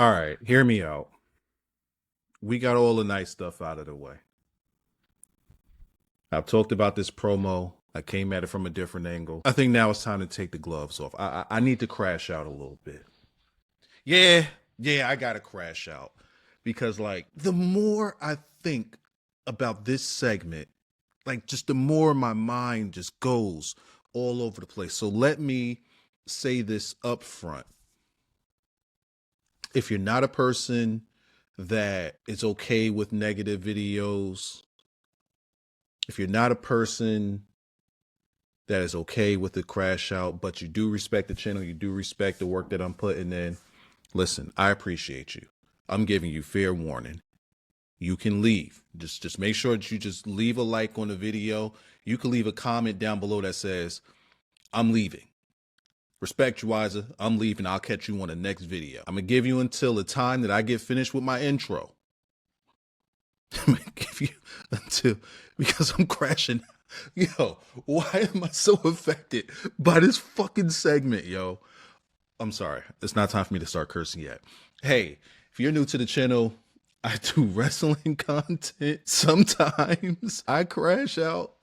All right, hear me out. We got all the nice stuff out of the way. I've talked about this promo. I came at it from a different angle. I think now it's time to take the gloves off. I need to crash out a little bit. Yeah, yeah, I gotta crash out because like the more I think about this segment, like just the more my mind just goes all over the place. So let me say this up front. If you're not a person that is okay with negative videos, if you're not a person that is okay with the crash out, but you do respect the channel, you do respect the work that I'm putting in, listen, I appreciate you. I'm giving you fair warning. You can leave. Just make sure that you just leave a like on the video. You can leave a comment down below that says, I'm leaving. Respect you, Wiser. I'm leaving. I'll catch you on the next video. I'm going to give you until the time that I get finished with my intro. I'm going to give you until, because I'm crashing. Yo, why am I so affected by this fucking segment, yo? I'm sorry. It's not time for me to start cursing yet. Hey, if you're new to the channel, I do wrestling content. Sometimes I crash out.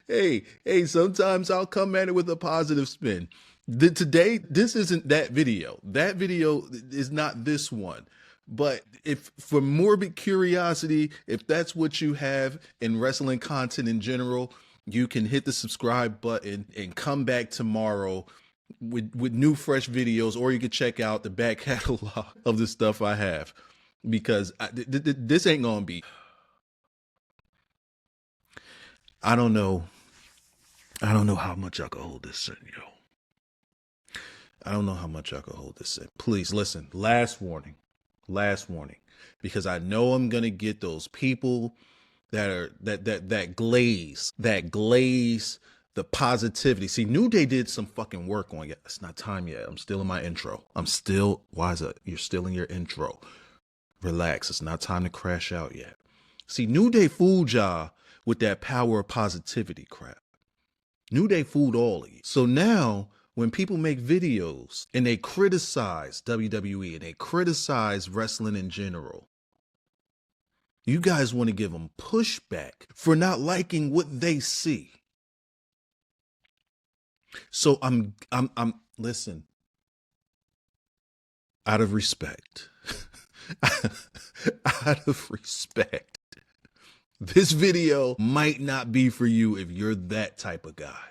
Hey, sometimes I'll come at it with a positive spin. Today, this isn't that video. That video is not this one. But if for morbid curiosity, if that's what you have in wrestling content in general, you can hit the subscribe button and come back tomorrow with new fresh videos, or you can check out the back catalog of the stuff I have, because this ain't gonna be, I don't know how much I can hold this in, yo. I don't know how much I can hold this in. Please listen, last warning, because I know I'm gonna get those people that are that glaze the positivity. See, New Day did some fucking work on it. It's not time yet. I'm still in my intro. Wiser, you're still in your intro. Relax. It's not time to crash out yet. See, New Day fooled y'all with that power of positivity crap. New Day fooled all of you. So now when people make videos and they criticize WWE and they criticize wrestling in general, you guys want to give them pushback for not liking what they see. So I'm listen, out of respect, this video might not be for you if you're that type of guy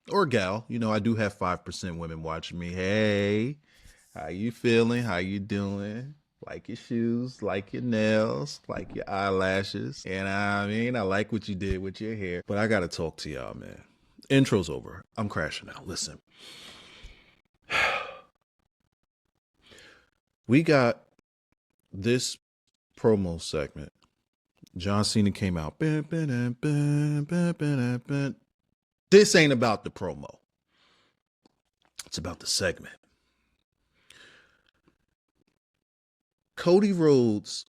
or gal. You know, I do have 5% women watching me. Hey, how you feeling? How you doing? Like your shoes, like your nails, like your eyelashes. And I mean, I like what you did with your hair. But I got to talk to y'all, man. Intro's over. I'm crashing out. Listen. We got this promo segment. John Cena came out. This ain't about the promo. It's about the segment. Cody Rhodes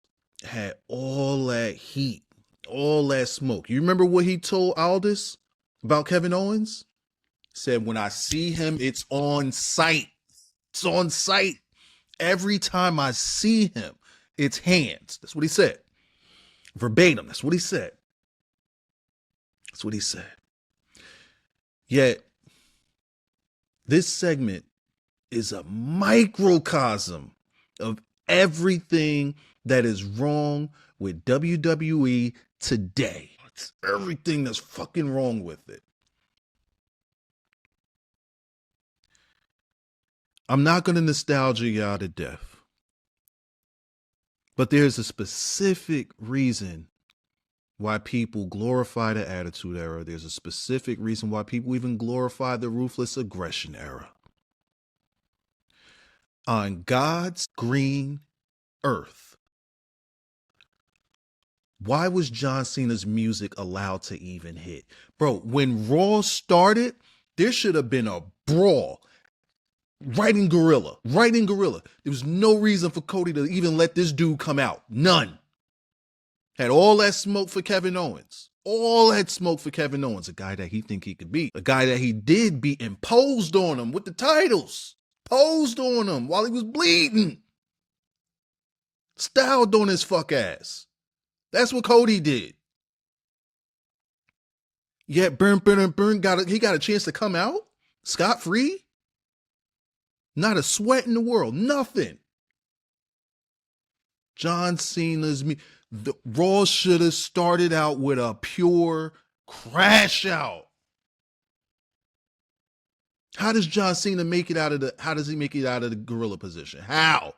had all that heat, all that smoke. You remember what he told Aldis about Kevin Owens? Said, when I see him, it's on sight. It's on sight. Every time I see him, it's hands. That's what he said. Verbatim. That's what he said. That's what he said. Yet, this segment is a microcosm of everything that is wrong with WWE today. It's everything that's fucking wrong with it. I'm not going to nostalgia y'all to death, but there's a specific reason why people glorify the Attitude Era. There's a specific reason why people even glorify the Ruthless Aggression Era. On God's green earth, why was John Cena's music allowed to even hit? Bro, when Raw started, there should have been a brawl. Right in Gorilla. There was no reason for Cody to even let this dude come out. None. Had all that smoke for Kevin Owens. All that smoke for Kevin Owens, a guy that he think he could beat. A guy that he did beat, imposed on him with the titles. Posed on him while he was bleeding. Styled on his fuck ass. That's what Cody did. Yet he got a chance to come out scot-free. Not a sweat in the world. Nothing. John Cena's the Raw should have started out with a pure crash out. How does John Cena make it out of the gorilla position? How?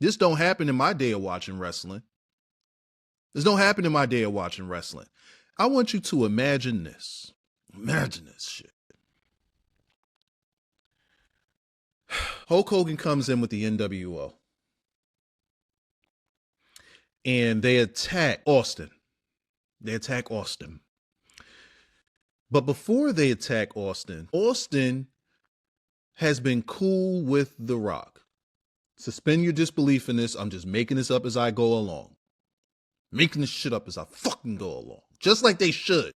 This don't happen in my day of watching wrestling. This don't happen in my day of watching wrestling. I want you to imagine this. Imagine this shit. Hulk Hogan comes in with the NWO. And they attack Austin. But before they attack Austin, Austin has been cool with The Rock. Suspend your disbelief in this. I'm just making this up as I go along. Making this shit up as I fucking go along. Just like they should.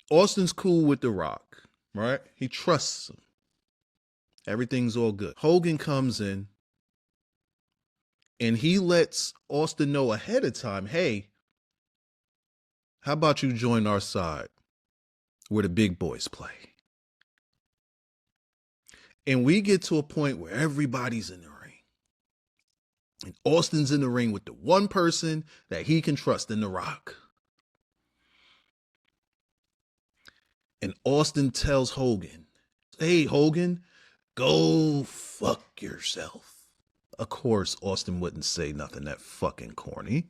Austin's cool with The Rock, right? He trusts him. Everything's all good. Hogan comes in and he lets Austin know ahead of time, hey, how about you join our side where the big boys play? And we get to a point where everybody's in the ring. And Austin's in the ring with the one person that he can trust in The Rock. And Austin tells Hogan, hey, Hogan, go fuck yourself. Of course, Austin wouldn't say nothing that fucking corny.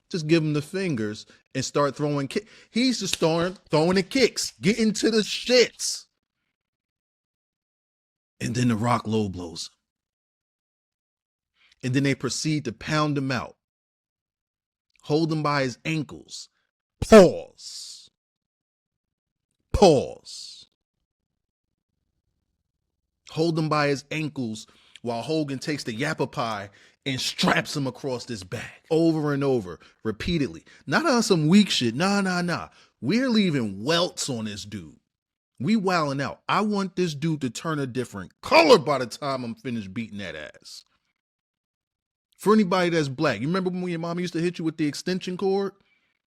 Just give him the fingers and start throwing kicks. He's just throwing the kicks, getting to the shits. And then The Rock low blows him. And then they proceed to pound him out. Hold him by his ankles. Pause. Hold him by his ankles while Hogan takes the yappa pie and straps him across his back over and over, repeatedly. Not on some weak shit. Nah. We're leaving welts on this dude. We wilding out. I want this dude to turn a different color by the time I'm finished beating that ass. For anybody that's black, you remember when your mama used to hit you with the extension cord?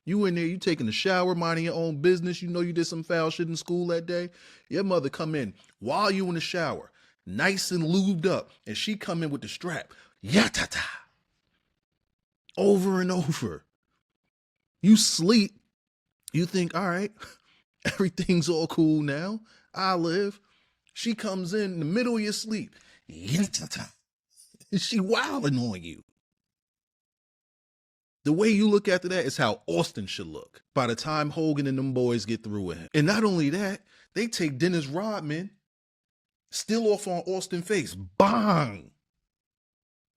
You in there, you taking a shower, minding your own business. You know you did some foul shit in school that day. Your mother come in while you in the shower, nice and lubed up, and she come in with the strap. Yatata. Over and over. You sleep. You think, all right, everything's all cool now. I live. She comes in the middle of your sleep. Yatata. She wilding on you. The way you look after that is how Austin should look by the time Hogan and them boys get through with him. And not only that, they take Dennis Rodman, still off on Austin's face. Bang!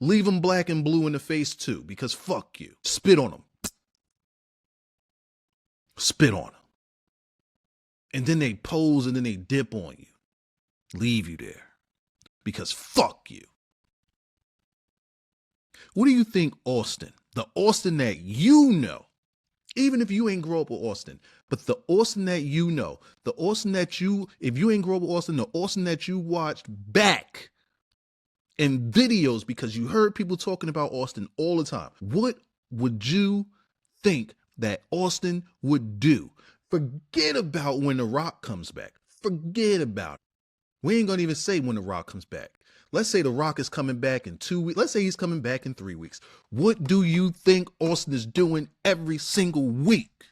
Leave him black and blue in the face too, because fuck you. Spit on him. Spit on him. And then they pose and then they dip on you. Leave you there. Because fuck you. What do you think Austin, the Austin that you know, even if you ain't grow up with Austin, but the Austin that you know, the Austin that if you ain't grow up with Austin, the Austin that you watched back in videos because you heard people talking about Austin all the time, what would you think that Austin would do? Forget about when The Rock comes back. Forget about it. We ain't gonna even say when The Rock comes back. Let's say The Rock is coming back in 2 weeks. Let's say he's coming back in 3 weeks. What do you think Austin is doing every single week?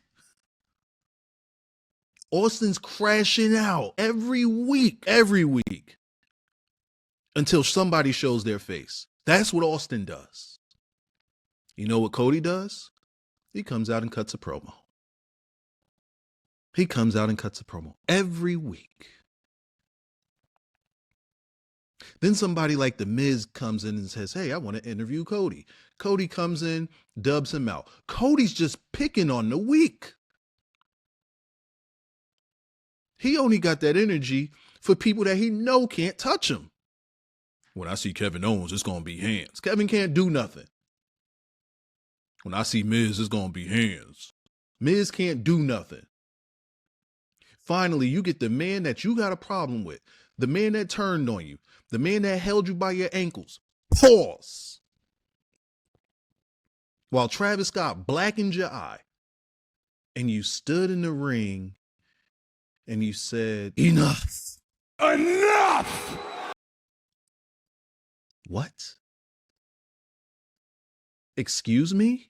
Austin's crashing out every week, until somebody shows their face. That's what Austin does. You know what Cody does? He comes out and cuts a promo. Every week. Then somebody like The Miz comes in and says, hey, I want to interview Cody. Cody comes in, dubs him out. Cody's just picking on the weak. He only got that energy for people that he know can't touch him. When I see Kevin Owens, it's going to be hands. Kevin can't do nothing. When I see Miz, it's going to be hands. Miz can't do nothing. Finally, you get the man that you got a problem with, the man that turned on you, the man that held you by your ankles. Pause. while Travis Scott blackened your eye, and you stood in the ring and you said, enough. Enough! What? Excuse me?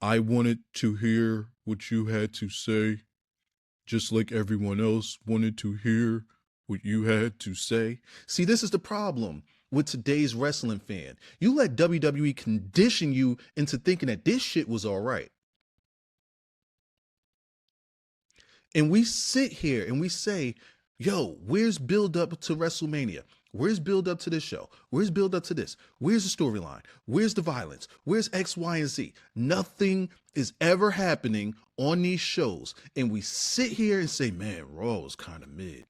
I wanted to hear what you had to say, just like everyone else wanted to hear what you had to say. See, this is the problem with today's wrestling fan. You let WWE condition you into thinking that this shit was all right. And we sit here and we say, yo, where's build up to WrestleMania? Where's build up to this show? Where's build up to this? Where's the storyline? Where's the violence? Where's X, Y, and Z? Nothing is ever happening on these shows. And we sit here and say, man, Raw was kind of mid.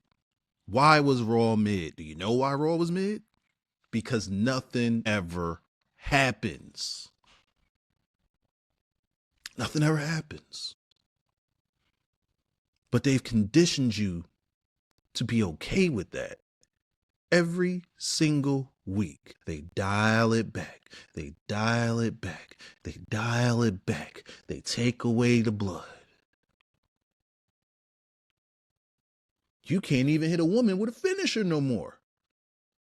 Why was Raw mid? Do you know why Raw was mid? Because nothing ever happens. Nothing ever happens. But they've conditioned you to be okay with that. Every single week, they dial it back. They dial it back. They dial it back. They take away the blood. You can't even hit a woman with a finisher no more.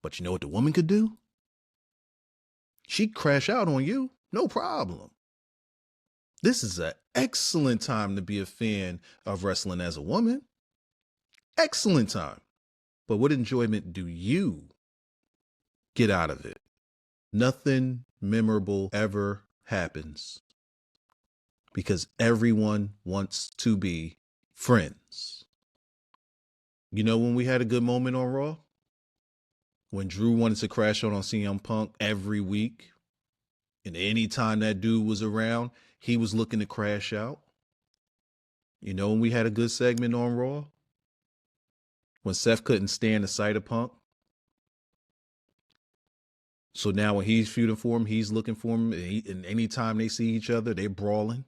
But you know what the woman could do? She'd crash out on you. No problem. This is an excellent time to be a fan of wrestling as a woman. Excellent time. But what enjoyment do you get out of it? Nothing memorable ever happens because everyone wants to be friends. You know when we had a good moment on Raw? When Drew wanted to crash out on CM Punk every week, and anytime that dude was around, he was looking to crash out. You know when we had a good segment on Raw? When Seth couldn't stand the sight of Punk. So now when he's feuding for him, he's looking for him, and anytime they see each other, they're brawling.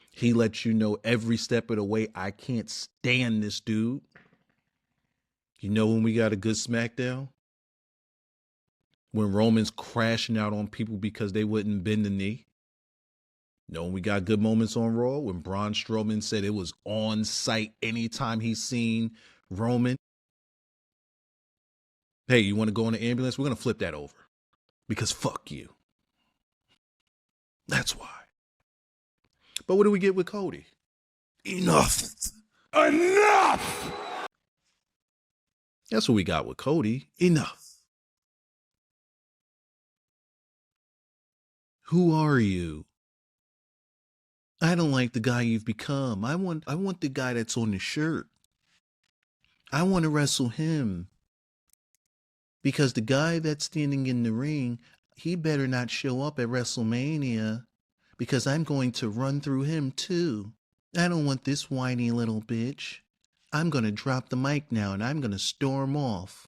He lets you know every step of the way, I can't stand this dude. You know when we got a good SmackDown? When Roman's crashing out on people because they wouldn't bend the knee. You know when we got good moments on Raw? When Braun Strowman said it was on site anytime he's seen Roman. Hey, you want to go in the ambulance? We're going to flip that over. Because fuck you. That's why. But what do we get with Cody? Enough. Enough! That's what we got with Cody. Enough. Who are you? I don't like the guy you've become. I want the guy that's on the shirt. I want to wrestle him. Because the guy that's standing in the ring, he better not show up at WrestleMania. Because I'm going to run through him too. I don't want this whiny little bitch. I'm going to drop the mic now and I'm going to storm off.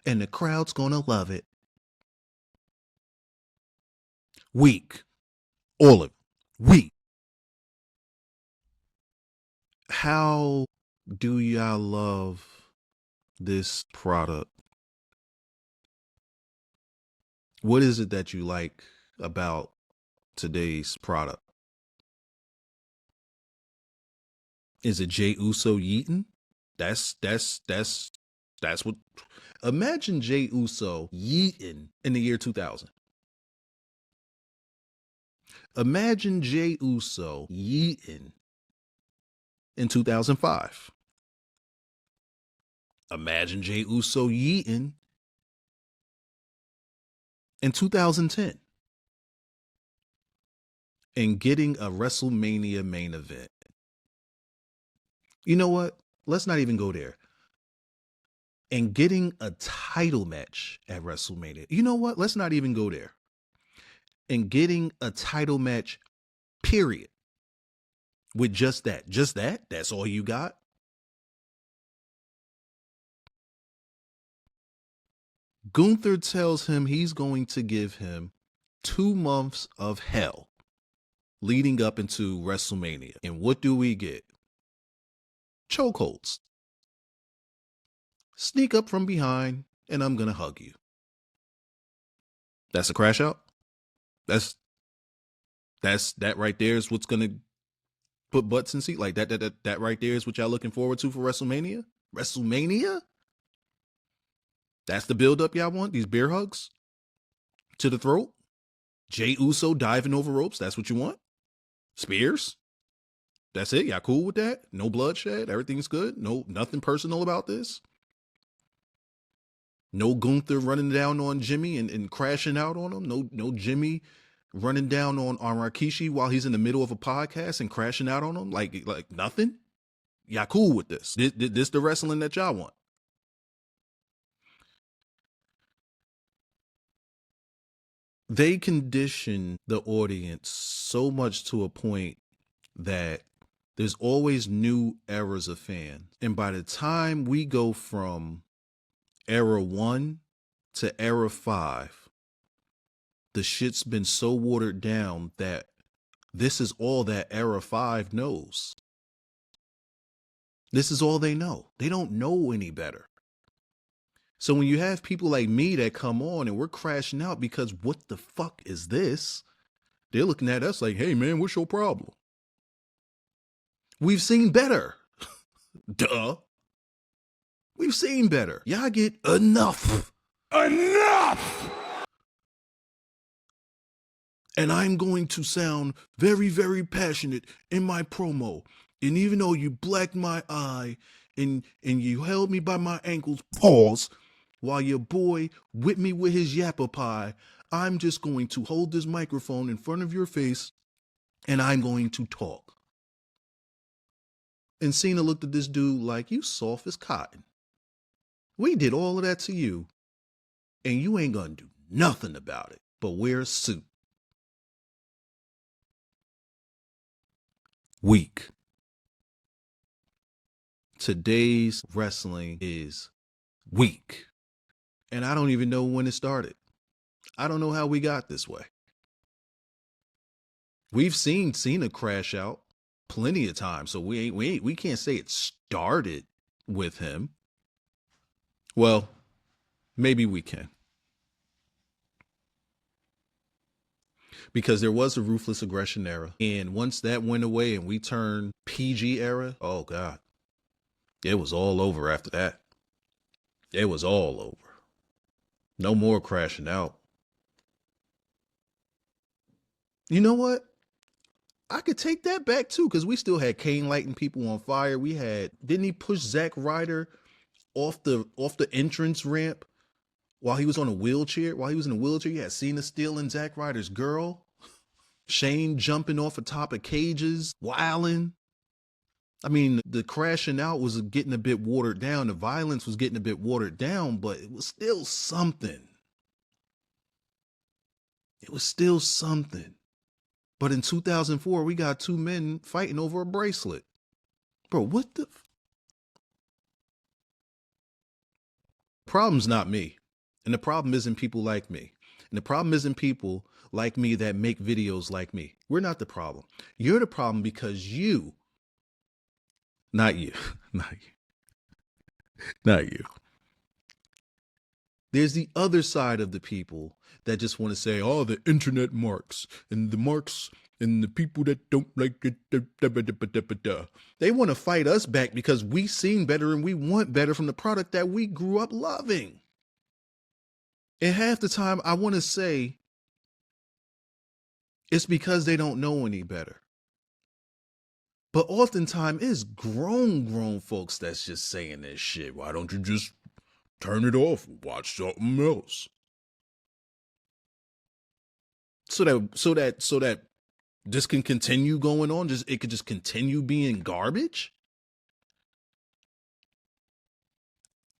And the crowd's going to love it. Weak. All of it. Weak. How do y'all love this product? What is it that you like about today's product? Is it Jey Uso yeeting? That's what. Imagine Jey Uso yeeting in the year 2000. Imagine Jey Uso yeeting in 2005. Imagine Jey Uso yeeting in 2010. And getting a WrestleMania main event. You know what? Let's not even go there. And getting a title match at WrestleMania. You know what? Let's not even go there. And getting a title match, period. With just that. Just that? That's all you got? Gunther tells him he's going to give him 2 months of hell leading up into WrestleMania. And what do we get? Chokeholds. Sneak up from behind, and I'm going to hug you. That's a crash out. That's that right there is what's gonna put butts in seat. Like that right there is what y'all looking forward to for WrestleMania. WrestleMania. That's the build up y'all want. These bear hugs to the throat. Jey Uso diving over ropes. That's what you want. Spears. That's it. Y'all cool with that? No bloodshed. Everything's good. No, nothing personal about this. No Gunther running down on Jimmy and crashing out on him. No Jimmy running down on Rikishi while he's in the middle of a podcast and crashing out on him. Like nothing. Y'all cool with this? This the wrestling that y'all want? They condition the audience so much to a point that there's always new eras of fans. And by the time we go from era 1 to era 5, the shit's been so watered down that this is all that era 5 knows. This is all they know. They don't know any better. So when you have people like me that come on and we're crashing out because what the fuck is this? They're looking at us like, hey man, what's your problem? We've seen better. Duh. We've seen better. Y'all get enough. Enough! And I'm going to sound very, very passionate in my promo. And even though you blacked my eye and you held me by my ankles, pause, while your boy whipped me with his yappa pie, I'm just going to hold this microphone in front of your face and I'm going to talk. And Cena looked at this dude like, you soft as cotton. We did all of that to you, and you ain't gonna do nothing about it but wear a suit. Weak. Today's wrestling is weak. And I don't even know when it started. I don't know how we got this way. We've seen Cena crash out plenty of times, so we can't say it started with him. Well, maybe we can. Because there was a ruthless aggression era. And once that went away and we turned PG era, oh God, it was all over after that. It was all over. No more crashing out. You know what? I could take that back too, because we still had Kane lighting people on fire. We had, didn't he push Zack Ryder off the entrance ramp while he was on a wheelchair? While he was in a wheelchair, you had Cena stealing Zack Ryder's girl. Shane jumping off the top of cages, wilding. I mean, the crashing out was getting a bit watered down. The violence was getting a bit watered down, but it was still something. It was still something. But in 2004, we got two men fighting over a bracelet. Bro, what the? Problem's not me. And the problem isn't people like me. And the problem isn't people like me that make videos like me. We're not the problem. You're the problem because you, not you, not you. There's the other side of the people that just want to say, oh, the internet marks and the people that don't like it. They want to fight us back because we seen better and we want better from the product that we grew up loving. And half the time I want to say it's because they don't know any better. But oftentimes it's grown folks that's just saying this shit. Why don't you just turn it off and watch something else? So that this can continue going on, it could just continue being garbage.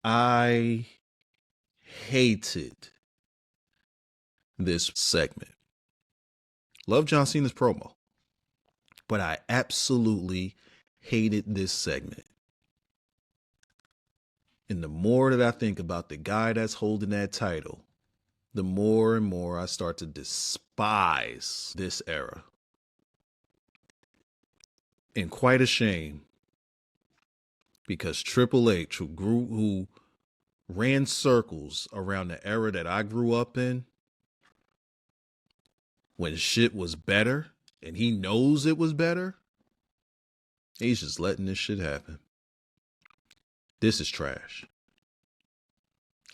I hated this segment. Love John Cena's promo, but I absolutely hated this segment. And the more that I think about the guy that's holding that title, the more and more I start to despise this era. And quite a shame, because Triple H, who ran circles around the era that I grew up in, when shit was better and he knows it was better. He's just letting this shit happen. This is trash.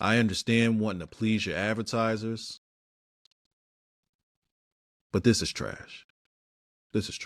I understand wanting to please your advertisers, but this is trash. This is trash.